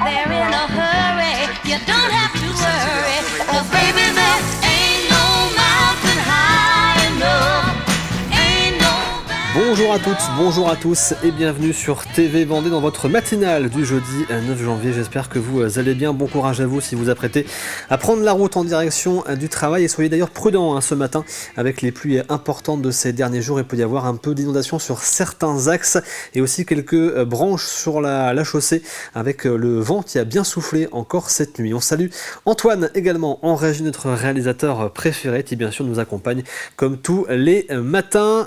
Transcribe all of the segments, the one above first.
there in a hurry. You don't have to worry, 'cause baby there ain't no mountain high enough. Ain't no Bonjour à toutes, bonjour à tous et bienvenue sur TV Vendée dans votre matinale du jeudi 9 janvier. J'espère que vous allez bien. Bon courage à vous si vous apprêtez à prendre la route en direction du travail. Et soyez d'ailleurs prudents ce matin avec les pluies importantes de ces derniers jours. Il peut y avoir un peu d'inondation sur certains axes et aussi quelques branches sur la chaussée avec le vent qui a bien soufflé encore cette nuit. On salue Antoine également en régie, notre réalisateur préféré qui bien sûr nous accompagne comme tous les matins.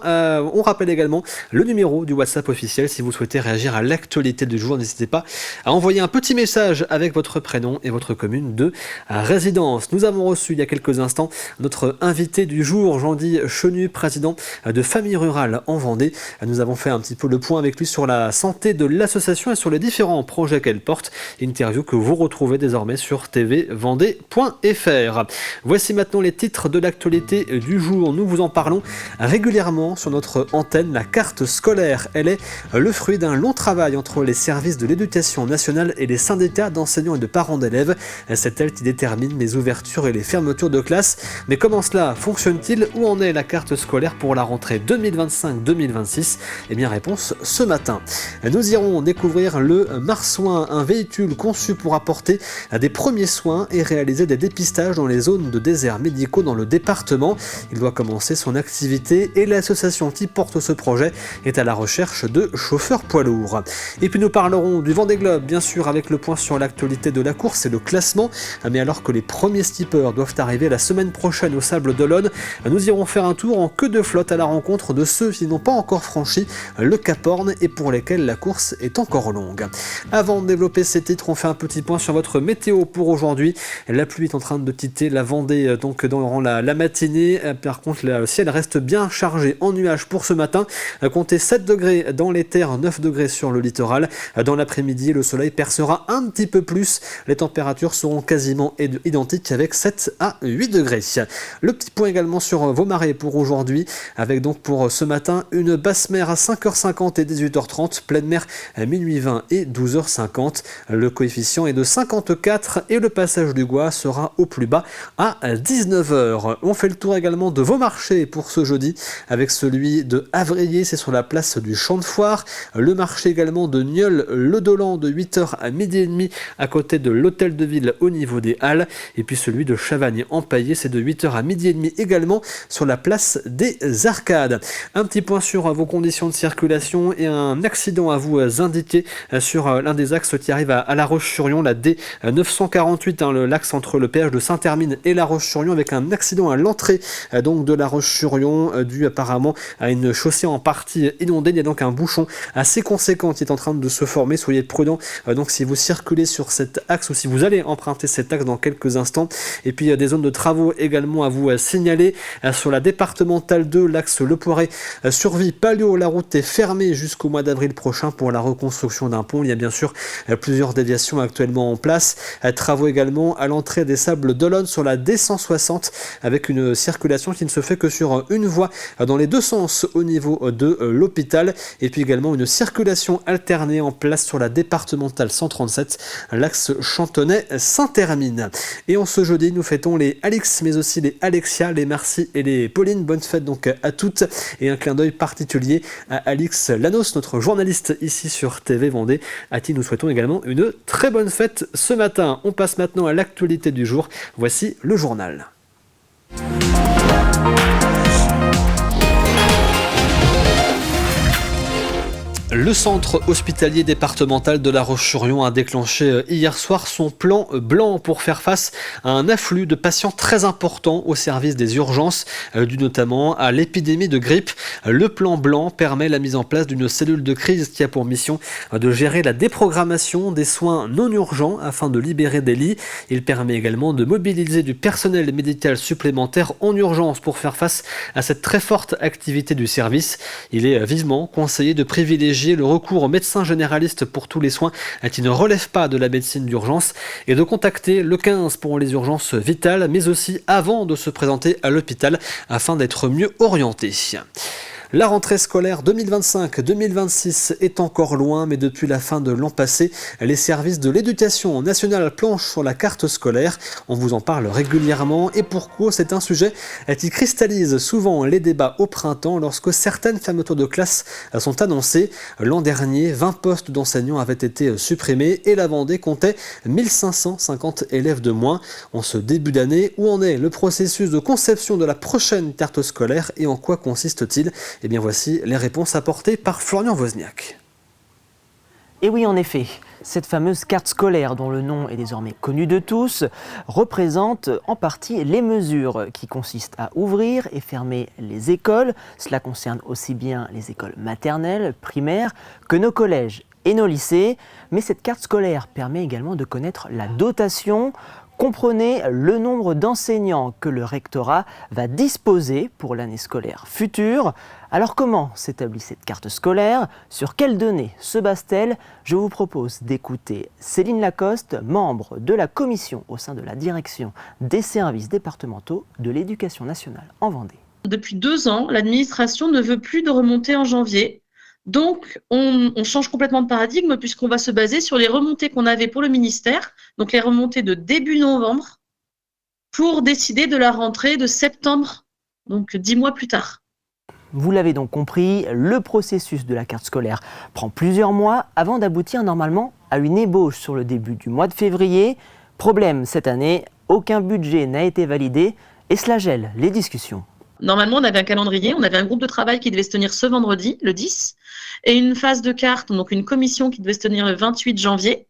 On rappelle également le numéro du WhatsApp officiel si vous souhaitez réagir à l'actualité du jour. N'hésitez pas à envoyer un petit message avec votre prénom et votre commune de résidence. Nous avons reçu il y a quelques instants notre invité du jour, Jean-Guy Chenu, président de Famille Rurale en Vendée. Nous avons fait un petit peu le point avec lui sur la santé de l'association et sur les différents projets qu'elle porte. Interview que vous retrouvez désormais sur tvvendée.fr. Voici maintenant les titres de l'actualité du jour. Nous vous en parlons régulièrement sur notre antenne. La carte scolaire, elle est le fruit d'un long travail entre les services de l'éducation nationale et les syndicats d'enseignants et de parents d'élèves. C'est elle qui détermine les ouvertures et les fermetures de classes. Mais comment cela fonctionne-t-il? Où en est la carte scolaire pour la rentrée 2025-2026? Eh bien, réponse ce matin. Nous irons découvrir le Marsouin, un véhicule conçu pour apporter des premiers soins et réaliser des dépistages dans les zones de déserts médicaux dans le département. Il doit commencer son activité et l'association qui porte ce projet est à la recherche de chauffeurs poids lourds. Et puis nous parlerons du Vendée Globe, bien sûr, avec le point sur l'actualité de la course et le classement. Mais alors que les premiers skippers doivent arriver la semaine prochaine au Sables d'Olonne, nous irons faire un tour en queue de flotte à la rencontre de ceux qui n'ont pas encore franchi le Cap Horn et pour lesquels la course est encore longue. Avant de développer ces titres, on fait un petit point sur votre météo pour aujourd'hui. La pluie est en train de quitter la Vendée donc durant la matinée. Par contre, le ciel reste bien chargé en nuages pour ce matin. Comptez 7 degrés dans les terres, 9 degrés sur le littoral. Dans l'après-midi, le soleil percera un petit peu plus. Les températures seront quasiment identiques avec 7 à 8 degrés. Le petit point également sur vos marées pour aujourd'hui, avec donc pour ce matin une basse mer à 5h50 et 18h30, pleine mer à minuit 20 et 12h50. Le coefficient est de 54 et le passage du Gois sera au plus bas à 19h. On fait le tour également de vos marchés pour ce jeudi, avec celui de Avrier, c'est sur la place du Champ de Foire. Le marché également de Nieul-le-Dolan de 8h à midi et demi à côté de l'hôtel de ville au niveau des Halles. Et puis celui de Chavagne-en-Paillé, c'est de 8h à midi et demi également sur la place des Arcades. Un petit point sur vos conditions de circulation et un accident à vous indiquer sur l'un des axes qui arrive à La Roche-sur-Yon, la D948, l'axe entre le péage de Saint-Hermine et La Roche-sur-Yon, avec un accident à l'entrée donc de La Roche-sur-Yon dû apparemment à une chaussée en partie inondée. Il y a donc un bouchon assez conséquent qui est en train de se former. Soyez prudents donc si vous circulez sur cet axe ou si vous allez emprunter cet axe dans quelques instants. Et puis des zones de travaux également à vous signaler sur la départementale 2, l'axe Le Poiret Survie Palio. La route est fermée jusqu'au mois d'avril prochain pour la reconstruction d'un pont. Il y a bien sûr plusieurs déviations actuellement en place. Travaux également à l'entrée des Sables d'Olonne sur la D160 avec une circulation qui ne se fait que sur une voie dans les deux sens au niveau de l'hôpital. Et puis également une circulation alternée en place sur la départementale 137, l'axe Chantonnay-Saint-Hermine. Et en ce jeudi, nous fêtons les Alix, mais aussi les Alexia, les Marcy et les Pauline. Bonne fête donc à toutes et un clin d'œil particulier à Alix Lanos, notre journaliste ici sur TV Vendée, à qui nous souhaitons également une très bonne fête ce matin. On passe maintenant à l'actualité du jour. Voici le journal. Le centre hospitalier départemental de La Roche-sur-Yon a déclenché hier soir son plan blanc pour faire face à un afflux de patients très important au service des urgences, dû notamment à l'épidémie de grippe. Le plan blanc permet la mise en place d'une cellule de crise qui a pour mission de gérer la déprogrammation des soins non urgents afin de libérer des lits. Il permet également de mobiliser du personnel médical supplémentaire en urgence pour faire face à cette très forte activité du service. Il est vivement conseillé de privilégier le recours aux médecins généralistes pour tous les soins qui ne relèvent pas de la médecine d'urgence et de contacter le 15 pour les urgences vitales, mais aussi avant de se présenter à l'hôpital afin d'être mieux orienté. La rentrée scolaire 2025-2026 est encore loin, mais depuis la fin de l'an passé, les services de l'éducation nationale planchent sur la carte scolaire. On vous en parle régulièrement et pour cause, c'est un sujet qui cristallise souvent les débats au printemps lorsque certaines fermetures de classes sont annoncées. L'an dernier, 20 postes d'enseignants avaient été supprimés et la Vendée comptait 1550 élèves de moins. En ce début d'année, où en est le processus de conception de la prochaine carte scolaire et en quoi consiste-t-il ? Eh bien voici les réponses apportées par Florian Wozniak. Et oui, en effet, cette fameuse carte scolaire, dont le nom est désormais connu de tous, représente en partie les mesures qui consistent à ouvrir et fermer les écoles. Cela concerne aussi bien les écoles maternelles, primaires, que nos collèges et nos lycées. Mais cette carte scolaire permet également de connaître la dotation. Comprenez le nombre d'enseignants que le rectorat va disposer pour l'année scolaire future. Alors comment s'établit cette carte scolaire ? Sur quelles données se base-t-elle ? Je vous propose d'écouter Céline Lacoste, membre de la commission au sein de la direction des services départementaux de l'éducation nationale en Vendée. Depuis 2 ans, l'administration ne veut plus de remontées en janvier. Donc, on change complètement de paradigme puisqu'on va se baser sur les remontées qu'on avait pour le ministère, donc les remontées de début novembre, pour décider de la rentrée de septembre, donc 10 mois plus tard. Vous l'avez donc compris, le processus de la carte scolaire prend plusieurs mois avant d'aboutir normalement à une ébauche sur le début du mois de février. Problème cette année, aucun budget n'a été validé et cela gèle les discussions. Normalement, on avait un calendrier, on avait un groupe de travail qui devait se tenir ce vendredi, le 10, et une phase de carte, donc une commission qui devait se tenir le 28 janvier.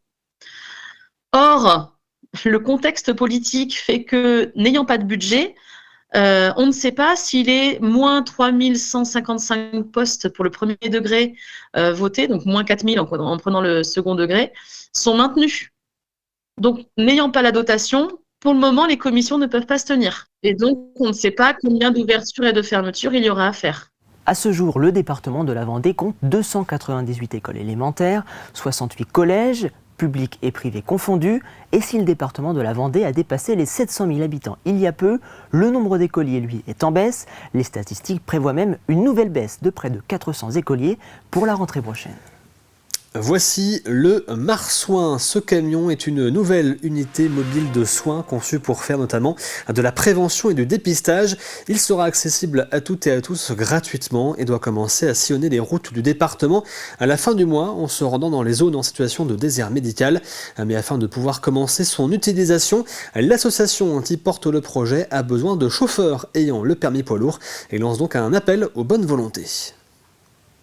Or, le contexte politique fait que, n'ayant pas de budget, on ne sait pas s'il est moins 3155 postes pour le premier degré votés, donc moins 4000 en prenant le second degré, sont maintenus. Donc, n'ayant pas la dotation, pour le moment, les commissions ne peuvent pas se tenir. Et donc, on ne sait pas combien d'ouvertures et de fermetures il y aura à faire. À ce jour, le département de la Vendée compte 298 écoles élémentaires, 68 collèges, publics et privés confondus. Et si le département de la Vendée a dépassé les 700 000 habitants il y a peu, le nombre d'écoliers, lui, est en baisse. Les statistiques prévoient même une nouvelle baisse de près de 400 écoliers pour la rentrée prochaine. Voici le Marsouin. Ce camion est une nouvelle unité mobile de soins conçue pour faire notamment de la prévention et du dépistage. Il sera accessible à toutes et à tous gratuitement et doit commencer à sillonner les routes du département à la fin du mois en se rendant dans les zones en situation de désert médical. Mais afin de pouvoir commencer son utilisation, l'association qui porte le projet a besoin de chauffeurs ayant le permis poids lourd et lance donc un appel aux bonnes volontés.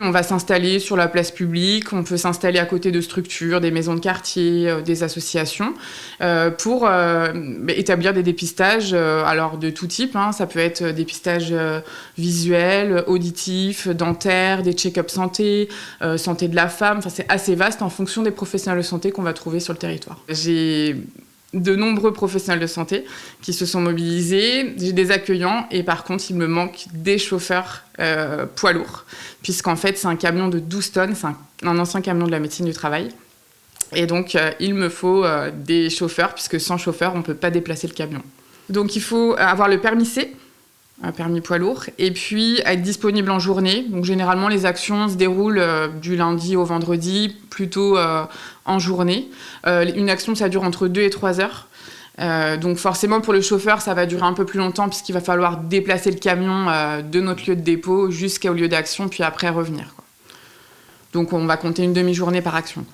On va s'installer sur la place publique, on peut s'installer à côté de structures, des maisons de quartier, des associations, pour établir des dépistages alors de tout type. Ça peut être dépistage visuel, auditif, dentaire, des check-up santé, santé de la femme. Enfin, c'est assez vaste en fonction des professionnels de santé qu'on va trouver sur le territoire. J'ai de nombreux professionnels de santé qui se sont mobilisés, j'ai des accueillants et par contre il me manque des chauffeurs poids lourds puisqu'en fait c'est un camion de 12 tonnes, c'est un ancien camion de la médecine du travail et donc il me faut des chauffeurs puisque sans chauffeur on ne peut pas déplacer le camion. Donc il faut avoir le permis C, un permis poids lourd, et puis être disponible en journée. Donc généralement les actions se déroulent du lundi au vendredi, plutôt en journée. Une action ça dure entre 2 et 3 heures. Donc forcément pour le chauffeur ça va durer un peu plus longtemps puisqu'il va falloir déplacer le camion de notre lieu de dépôt jusqu'au lieu d'action puis après revenir, quoi. Donc on va compter une demi-journée par action.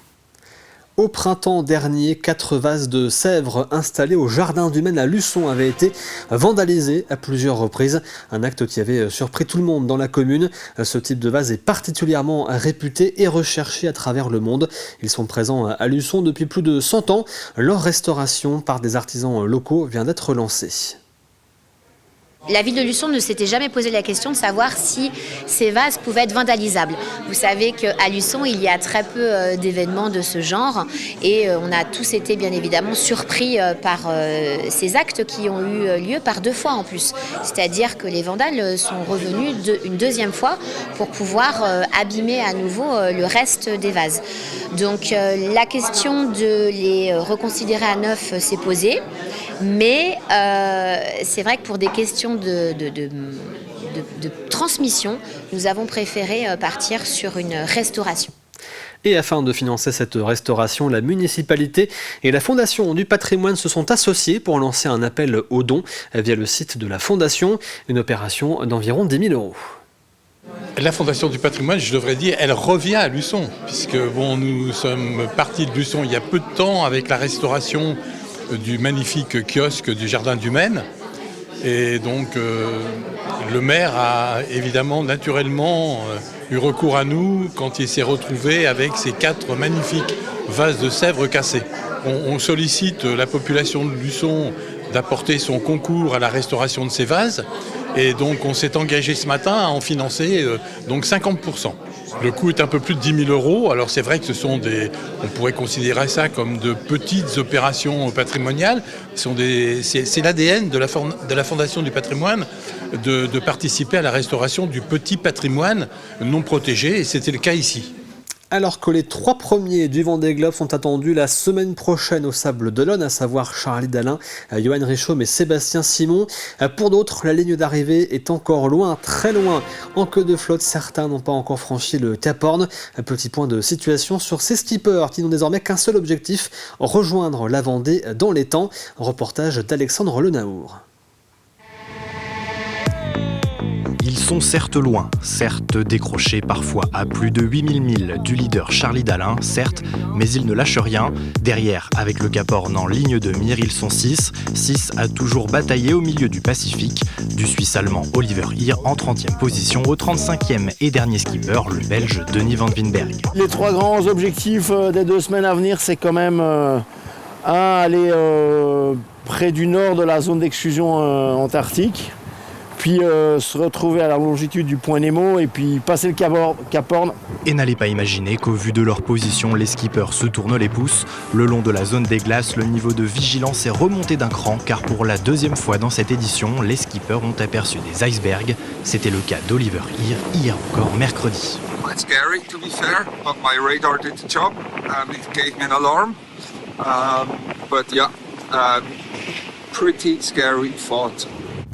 Au printemps dernier, 4 vases de Sèvres installés au Jardin du Maine à Luçon avaient été vandalisés à plusieurs reprises. Un acte qui avait surpris tout le monde dans la commune. Ce type de vase est particulièrement réputé et recherché à travers le monde. Ils sont présents à Luçon depuis plus de 100 ans. Leur restauration par des artisans locaux vient d'être lancée. La ville de Luçon ne s'était jamais posé la question de savoir si ces vases pouvaient être vandalisables. Vous savez qu'à Luçon, il y a très peu d'événements de ce genre et on a tous été bien évidemment surpris par ces actes qui ont eu lieu par 2 fois en plus. C'est-à-dire que les vandales sont revenus une deuxième fois pour pouvoir abîmer à nouveau le reste des vases. Donc la question de les reconsidérer à neuf s'est posée. Mais c'est vrai que pour des questions de de transmission, nous avons préféré partir sur une restauration. Et afin de financer cette restauration, la municipalité et la Fondation du patrimoine se sont associés pour lancer un appel aux dons via le site de la Fondation, une opération d'environ 10 000 €. La Fondation du patrimoine, je devrais dire, elle revient à Luçon, puisque nous sommes partis de Luçon il y a peu de temps avec la restauration du magnifique kiosque du Jardin du Maine. Et donc le maire a évidemment naturellement eu recours à nous quand il s'est retrouvé avec ces 4 magnifiques vases de sèvres cassés. On sollicite la population de Luçon d'apporter son concours à la restauration de ces vases. Et donc on s'est engagé ce matin à en financer donc 50%. Le coût est un peu plus de 10 000 €. Alors c'est vrai que on pourrait considérer ça comme de petites opérations patrimoniales. C'est l'ADN de la Fondation du patrimoine de participer à la restauration du petit patrimoine non protégé. Et c'était le cas ici. Alors que les 3 premiers du Vendée Globe sont attendus la semaine prochaine au Sables d'Olonne, à savoir Charlie Dalin, Johan Richomme et Sébastien Simon. Pour d'autres, la ligne d'arrivée est encore loin, très loin. En queue de flotte, certains n'ont pas encore franchi le Cap Horn. Un petit point de situation sur ces skippers qui n'ont désormais qu'un seul objectif, rejoindre la Vendée dans les temps. Reportage d'Alexandre Lenaour. Ils sont certes loin, certes décrochés parfois à plus de 8000 milles du leader Charlie Dalin, certes, mais ils ne lâchent rien. Derrière, avec le Cap Horn en ligne de mire, ils sont 6 à toujours batailler au milieu du Pacifique. Du Suisse-allemand Oliver Heer en 30e position au 35e et dernier skipper, le Belge Denis Van Winberg. Les 3 grands objectifs des 2 semaines à venir, c'est quand même aller près du nord de la zone d'exclusion antarctique. Puis se retrouver à la longitude du point Nemo et puis passer le Cap Horn. Et n'allez pas imaginer qu'au vu de leur position, les skippers se tournent les pouces. Le long de la zone des glaces, le niveau de vigilance est remonté d'un cran car pour la 2e fois dans cette édition, les skippers ont aperçu des icebergs. C'était le cas d'Oliver Heer hier encore mercredi. Quite scary to be fair, but my radar did the job and it gave me an alarm. But yeah, pretty scary thought.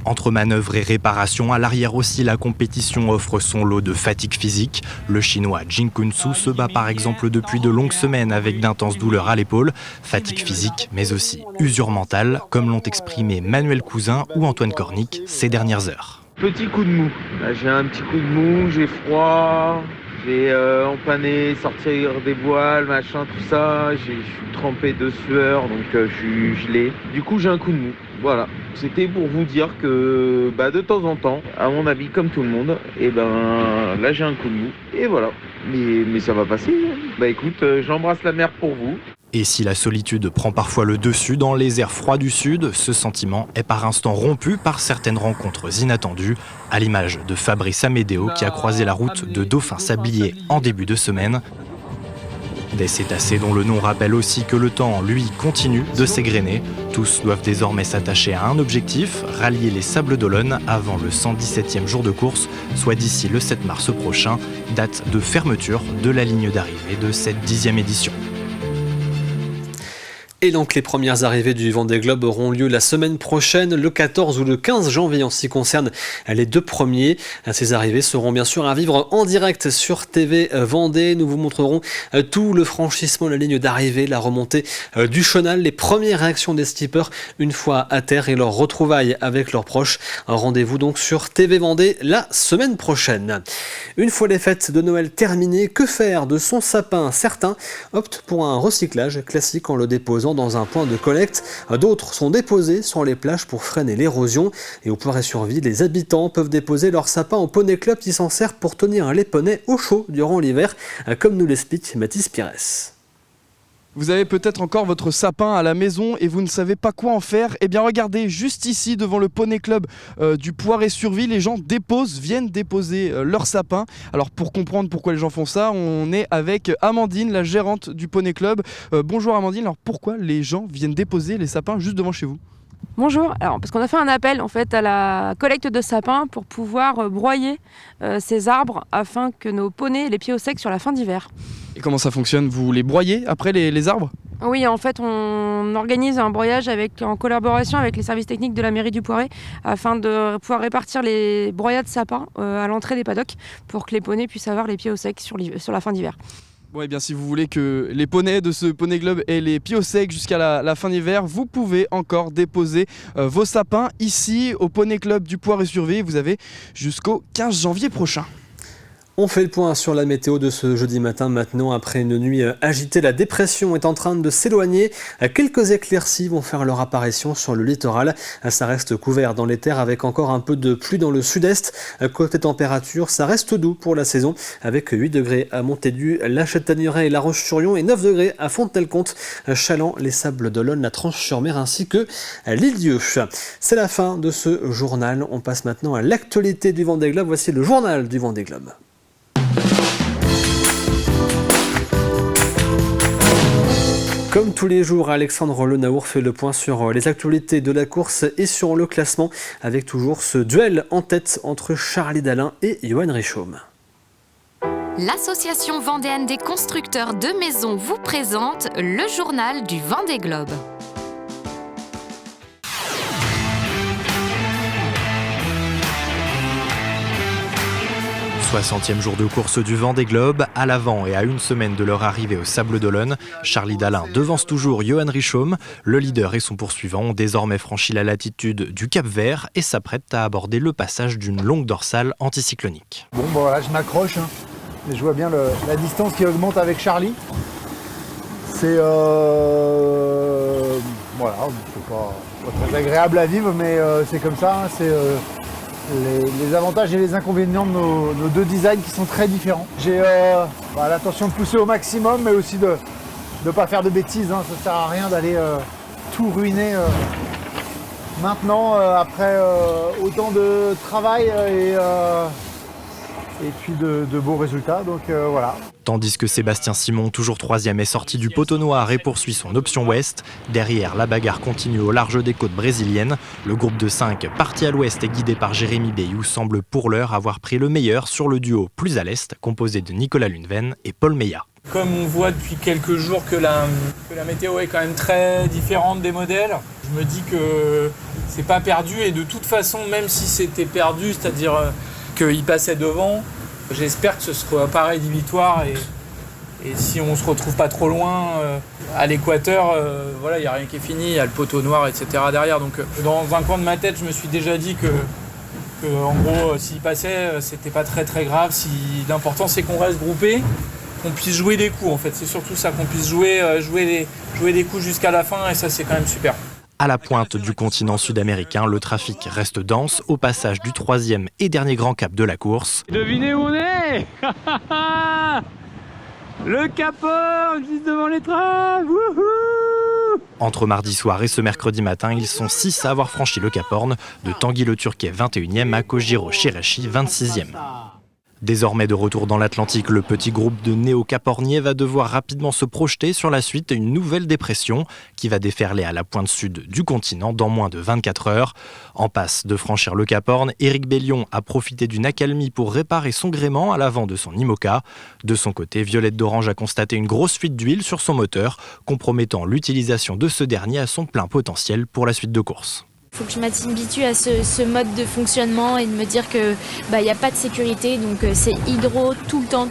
Entre manœuvres et réparations, à l'arrière aussi, la compétition offre son lot de fatigue physique. Le chinois Jing Kun-Su se bat par exemple depuis de longues semaines avec d'intenses douleurs à l'épaule. Fatigue physique, mais aussi usure mentale, comme l'ont exprimé Manuel Cousin ou Antoine Cornic ces dernières heures. Petit coup de mou. Là, j'ai un petit coup de mou, j'ai froid, j'ai empanné, sortir des voiles, machin, tout ça. Je suis trempé de sueur, donc je suis gelé. Du coup, j'ai un coup de mou. Voilà, c'était pour vous dire que de temps en temps, à mon avis, comme tout le monde, là j'ai un coup de mou. Et voilà, mais ça va passer. Écoute, j'embrasse la mer pour vous. Et si la solitude prend parfois le dessus dans les airs froids du sud, ce sentiment est par instants rompu par certaines rencontres inattendues, à l'image de Fabrice Amédéo qui a croisé la route de Dauphin Sablier en début de semaine. Des cétacés dont le nom rappelle aussi que le temps, lui, continue de s'égrener. Tous doivent désormais s'attacher à un objectif, rallier les Sables d'Olonne avant le 117e jour de course, soit d'ici le 7 mars prochain, date de fermeture de la ligne d'arrivée de cette 10e édition. Et donc les premières arrivées du Vendée Globe auront lieu la semaine prochaine, le 14 ou le 15 janvier en ce qui concerne les 2 premiers. Ces arrivées seront bien sûr à vivre en direct sur TV Vendée. Nous vous montrerons tout le franchissement de la ligne d'arrivée, la remontée du chenal, les premières réactions des skippers une fois à terre et leur retrouvailles avec leurs proches. Un rendez-vous donc sur TV Vendée la semaine prochaine. Une fois les fêtes de Noël terminées, que faire de son sapin? Certains optent pour un recyclage classique en le déposant dans un point de collecte. D'autres sont déposés sur les plages pour freiner l'érosion. Et au Poiré-sur-Vie, les habitants peuvent déposer leur sapin au Poney Club qui s'en sert pour tenir les poneys au chaud durant l'hiver, comme nous l'explique Mathis Pires. Vous avez peut-être encore votre sapin à la maison et vous ne savez pas quoi en faire. Eh bien regardez, juste ici devant le Poney Club du Poiré-sur-Vie, les gens viennent déposer leur sapin. Alors pour comprendre pourquoi les gens font ça, on est avec Amandine, la gérante du Poney Club. Bonjour Amandine, alors pourquoi les gens viennent déposer les sapins juste devant chez vous ? Bonjour, alors parce qu'on a fait un appel en fait à la collecte de sapins pour pouvoir broyer ces arbres afin que nos poneys aient les pieds au sec sur la fin d'hiver. Et comment ça fonctionne? Vous les broyez après les arbres? Oui, en fait, on organise un broyage en collaboration avec les services techniques de la mairie du Poiret afin de pouvoir répartir les broyats de sapins à l'entrée des paddocks pour que les poneys puissent avoir les pieds au sec sur la fin d'hiver. Bon, et bien si vous voulez que les poneys de ce Poney Globe aient les pieds au sec jusqu'à la fin d'hiver, vous pouvez encore déposer vos sapins ici au Poney Club du Poiret-sur-Vie. Vous avez jusqu'au 15 janvier prochain. On fait le point sur la météo de ce jeudi matin maintenant. Après une nuit agitée, la dépression est en train de s'éloigner. Quelques éclaircies vont faire leur apparition sur le littoral. Ça reste couvert dans les terres avec encore un peu de pluie dans le sud-est. Côté température, ça reste doux pour la saison avec 8 degrés à Montaigu, La Chataignerée et La Roche-sur-Yon et 9 degrés à Fontenay-le-Comte, Chaland, les Sables d'Olonne, la Tranche-sur-Mer ainsi que l'Île-Dieu. C'est la fin de ce journal. On passe maintenant à l'actualité du Vendée Globe. Voici le journal du Vendée Globe. Comme tous les jours, Alexandre Lenaour fait le point sur les actualités de la course et sur le classement, avec toujours ce duel en tête entre Charlie Dalin et Johan Richomme. L'association vendéenne des constructeurs de maisons vous présente le journal du Vendée Globe. 60e jour de course du Vendée Globe, à l'avant et à une semaine de leur arrivée au Sables d'Olonne, Charlie Dalin devance toujours Johan Richomme. Le leader et son poursuivant ont désormais franchi la latitude du Cap-Vert et s'apprêtent à aborder le passage d'une longue dorsale anticyclonique. Bon, voilà, je m'accroche. Et je vois bien la distance qui augmente avec Charlie. C'est voilà, c'est pas très agréable à vivre, mais c'est comme ça. C'est les avantages et les inconvénients de nos deux designs qui sont très différents. J'ai l'intention de pousser au maximum, mais aussi de ne pas faire de bêtises. Ça ne sert à rien d'aller tout ruiner maintenant, après autant de travail et puis de beaux résultats. Donc voilà. Tandis que Sébastien Simon, toujours 3e, est sorti du poteau noir et poursuit son option ouest. Derrière, la bagarre continue au large des côtes brésiliennes. Le groupe de 5, parti à l'ouest et guidé par Jérémy Bayou, semble pour l'heure avoir pris le meilleur sur le duo plus à l'est, composé de Nicolas Luneven et Paul Meillat. Comme on voit depuis quelques jours que la météo est quand même très différente des modèles, je me dis que c'est pas perdu et de toute façon, même si c'était perdu, c'est-à-dire qu'il passait devant, j'espère que ce sera pareil d'Ivitoire et si on se retrouve pas trop loin à l'équateur, voilà, il n'y a rien qui est fini, il y a le poteau noir, etc. derrière. Donc dans un coin de ma tête, je me suis déjà dit que en gros, s'il passait, c'était pas très très grave. L'important c'est qu'on reste groupé, qu'on puisse jouer des coups en fait. C'est surtout ça, qu'on puisse jouer des coups jusqu'à la fin et ça c'est quand même super. À la pointe du continent sud-américain, le trafic reste dense au passage du 3e et dernier grand cap de la course. Devinez où on est. Le Cap Horn, juste devant les trains. Wouhou. Entre mardi soir et ce mercredi matin, ils sont 6 à avoir franchi le Cap Horn, de Tanguy-le-Turquet 21e à Kojiro-Shirashi 26e. Désormais de retour dans l'Atlantique, le petit groupe de néo-caporniers va devoir rapidement se projeter sur la suite à une nouvelle dépression qui va déferler à la pointe sud du continent dans moins de 24 heures. En passe de franchir le Cap Horn, Éric Bellion a profité d'une accalmie pour réparer son gréement à l'avant de son IMOCA. De son côté, Violette d'Orange a constaté une grosse fuite d'huile sur son moteur, compromettant l'utilisation de ce dernier à son plein potentiel pour la suite de course. Il faut que je m'habitue à ce mode de fonctionnement et de me dire que y a pas de sécurité, donc c'est hydro tout le temps,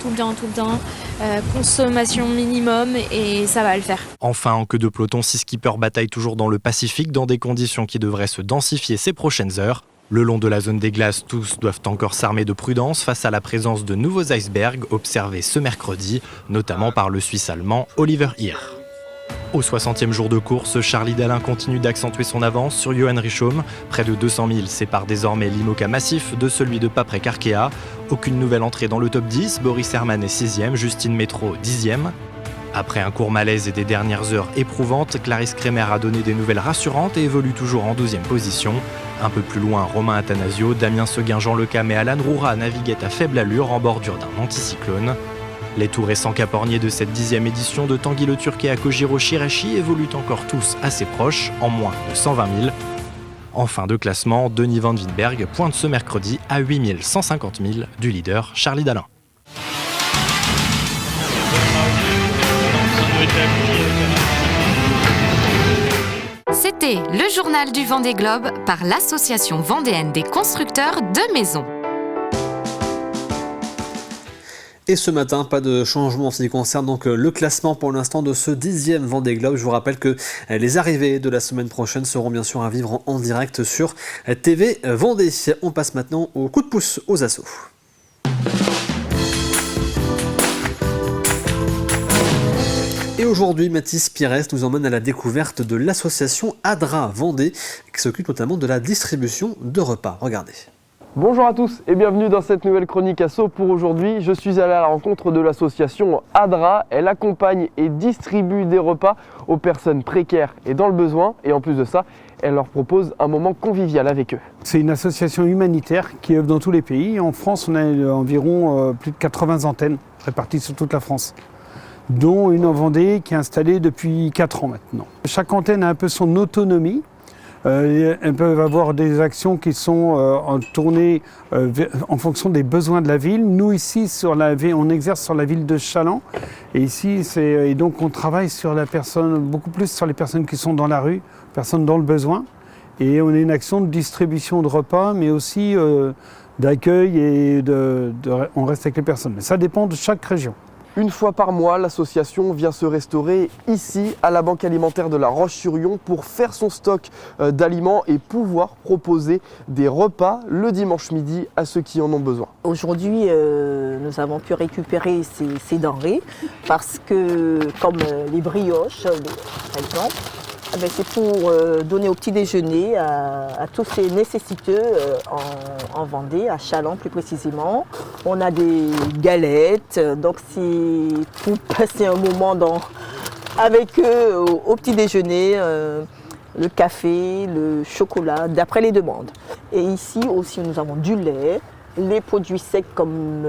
consommation minimum et ça va le faire. Enfin, en queue de peloton, 6 skippers bataillent toujours dans le Pacifique dans des conditions qui devraient se densifier ces prochaines heures. Le long de la zone des glaces, tous doivent encore s'armer de prudence face à la présence de nouveaux icebergs observés ce mercredi, notamment par le Suisse allemand Oliver Hirr. Au 60e jour de course, Charlie Dalin continue d'accentuer son avance sur Johan Richomme. Près de 200 000 séparent désormais l'IMOCA massif de celui de Paprec Arkea. Aucune nouvelle entrée dans le top 10, Boris Herman est 6e, Justine Métro 10e. Après un court malaise et des dernières heures éprouvantes, Clarisse Kremer a donné des nouvelles rassurantes et évolue toujours en 12e position. Un peu plus loin, Romain Athanasio, Damien Seguin, Jean Lecam et Alan Roura naviguaient à faible allure en bordure d'un anticyclone. Les tout récents caporniers de cette 10e édition de Tanguy-le-Turquet à Kojiro-Shirashi évoluent encore tous assez proches, en moins de 120 000. En fin de classement, Denis Van Winberg pointe ce mercredi à 8 150 000 du leader Charlie Dalin. TV, le journal du Vendée Globe par l'Association vendéenne des constructeurs de maisons. Et ce matin, pas de changement en ce qui concerne donc le classement pour l'instant de ce 10e Vendée Globe. Je vous rappelle que les arrivées de la semaine prochaine seront bien sûr à vivre en direct sur TV Vendée. On passe maintenant au coup de pouce aux assos. Et aujourd'hui, Mathis Pires nous emmène à la découverte de l'association ADRA Vendée, qui s'occupe notamment de la distribution de repas. Regardez. Bonjour à tous et bienvenue dans cette nouvelle chronique asso pour aujourd'hui. Je suis allé à la rencontre de l'association ADRA. Elle accompagne et distribue des repas aux personnes précaires et dans le besoin. Et en plus de ça, elle leur propose un moment convivial avec eux. C'est une association humanitaire qui œuvre dans tous les pays. En France, on a environ plus de 80 antennes réparties sur toute la France, dont une en Vendée qui est installée depuis 4 ans maintenant. Chaque antenne a un peu son autonomie. Elles peuvent avoir des actions qui sont tournées en fonction des besoins de la ville. Nous ici, on exerce sur la ville de Chaland. Et ici, et donc on travaille sur beaucoup plus sur les personnes qui sont dans la rue, personnes dans le besoin. Et on a une action de distribution de repas, mais aussi d'accueil et on reste avec les personnes. Mais ça dépend de chaque région. Une fois par mois, l'association vient se restaurer ici à la Banque alimentaire de La Roche-sur-Yon pour faire son stock d'aliments et pouvoir proposer des repas le dimanche midi à ceux qui en ont besoin. Aujourd'hui, nous avons pu récupérer ces denrées parce que, comme les brioches, par exemple, c'est pour donner au petit déjeuner à tous ces nécessiteux en Vendée, à Chaland plus précisément. On a des galettes, donc c'est pour passer un moment avec eux au petit déjeuner, le café, le chocolat, d'après les demandes. Et ici aussi nous avons du lait, les produits secs comme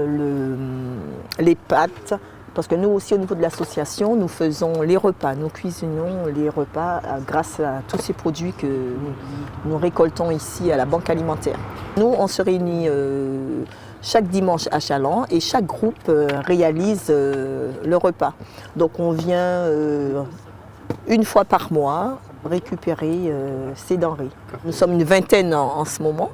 les pâtes. Parce que nous aussi, au niveau de l'association, nous faisons les repas, nous cuisinons les repas grâce à tous ces produits que nous récoltons ici à la Banque alimentaire. Nous, on se réunit chaque dimanche à Chaland et chaque groupe réalise le repas. Donc on vient une fois par mois récupérer ces denrées. Nous sommes une vingtaine en ce moment.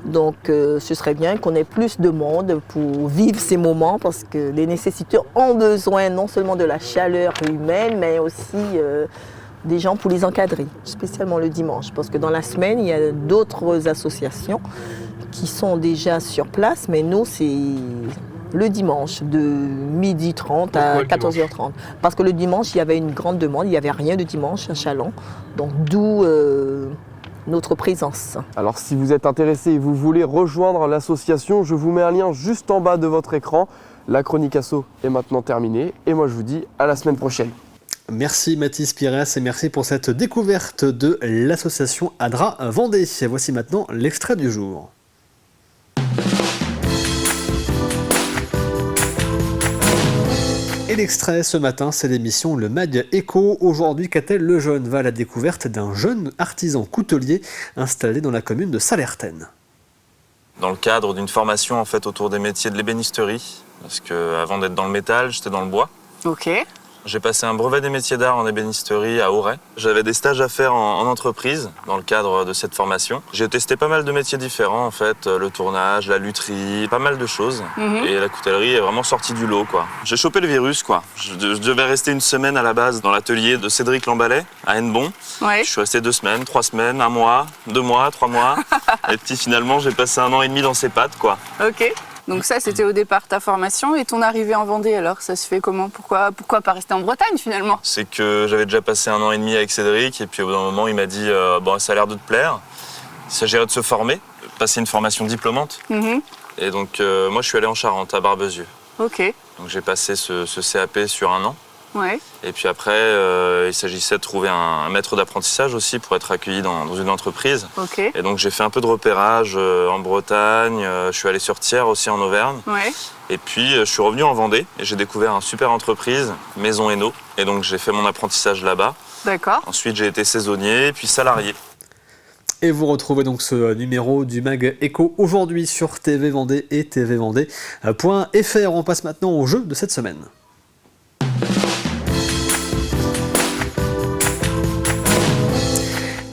Donc ce serait bien qu'on ait plus de monde pour vivre ces moments parce que les nécessiteux ont besoin non seulement de la chaleur humaine mais aussi des gens pour les encadrer, spécialement le dimanche. Parce que dans la semaine, il y a d'autres associations qui sont déjà sur place, mais nous c'est le dimanche de 12h30 à 14h30. Parce que le dimanche, il y avait une grande demande, il n'y avait rien de dimanche à Chaland. Donc d'où notre présence. Alors si vous êtes intéressé et vous voulez rejoindre l'association, je vous mets un lien juste en bas de votre écran. La chronique asso est maintenant terminée et moi je vous dis à la semaine prochaine. Merci Mathis Pires et merci pour cette découverte de l'association ADRA Vendée. Voici maintenant l'extrait du jour. Et l'extrait ce matin, c'est l'émission Le Mag Éco. Aujourd'hui, Catel Lejeune va à la découverte d'un jeune artisan coutelier installé dans la commune de Sallertaine. Dans le cadre d'une formation en fait autour des métiers de l'ébénisterie, parce qu'avant d'être dans le métal, j'étais dans le bois. Ok. J'ai passé un brevet des métiers d'art en ébénisterie à Auray. J'avais des stages à faire en entreprise dans le cadre de cette formation. J'ai testé pas mal de métiers différents en fait, le tournage, la lutherie, pas mal de choses. Et la coutellerie est vraiment sortie du lot quoi. J'ai chopé le virus quoi. Je devais rester une semaine à la base dans l'atelier de Cédric Lamballet à Hennebon. Ouais. Je suis resté 2 semaines, 3 semaines, 1 mois, 2 mois, 3 mois. Et puis finalement j'ai passé 1 an et demi dans ces pattes quoi. Ok. Donc ça, c'était au départ ta formation. Et ton arrivée en Vendée, alors, ça se fait comment ? Pourquoi pas rester en Bretagne, finalement ? C'est que j'avais déjà passé 1 an et demi avec Cédric. Et puis au bout d'un moment, il m'a dit bon, ça a l'air de te plaire. Il s'agirait de se former, passer une formation diplômante. Et donc, moi, je suis allé en Charente, à Barbezieux. Ok. Donc j'ai passé ce CAP sur 1 an. Ouais. Et puis après, il s'agissait de trouver un maître d'apprentissage aussi pour être accueilli dans une entreprise. Ok. Et donc j'ai fait un peu de repérage en Bretagne, je suis allé sur Thiers aussi en Auvergne. Ouais. Et puis je suis revenu en Vendée et j'ai découvert une super entreprise, Maison Hainaut. Et donc j'ai fait mon apprentissage là-bas. D'accord. Ensuite j'ai été saisonnier, puis salarié. Et vous retrouvez donc ce numéro du Mag Éco aujourd'hui sur TV Vendée et tvvendée.fr. On passe maintenant au jeu de cette semaine.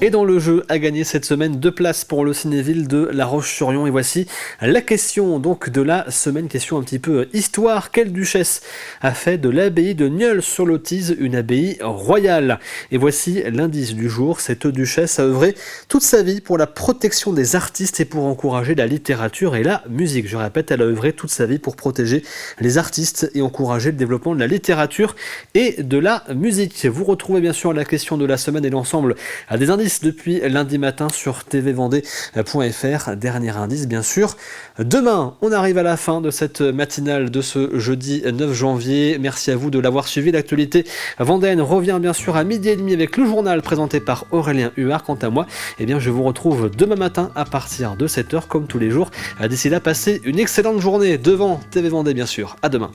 Et dans le jeu à gagner cette semaine, 2 places pour le Cinéville de La Roche-sur-Yon. Et voici la question donc de la semaine, question un petit peu histoire. Quelle duchesse a fait de l'abbaye de Nieul-sur-Lotise une abbaye royale? Et voici l'indice du jour. Cette duchesse a œuvré toute sa vie pour la protection des artistes et pour encourager la littérature et la musique. Je répète, elle a œuvré toute sa vie pour protéger les artistes et encourager le développement de la littérature et de la musique. Vous retrouvez bien sûr la question de la semaine et l'ensemble des indices depuis lundi matin sur tvvendée.fr. Dernier indice bien sûr. Demain, on arrive à la fin de cette matinale de ce jeudi 9 janvier. Merci à vous de l'avoir suivi. L'actualité vendéenne revient bien sûr à 12h30 avec le journal présenté par Aurélien Huard. Quant à moi, je vous retrouve demain matin à partir de 7h comme tous les jours. D'ici là, passez une excellente journée devant TV Vendée bien sûr. À demain.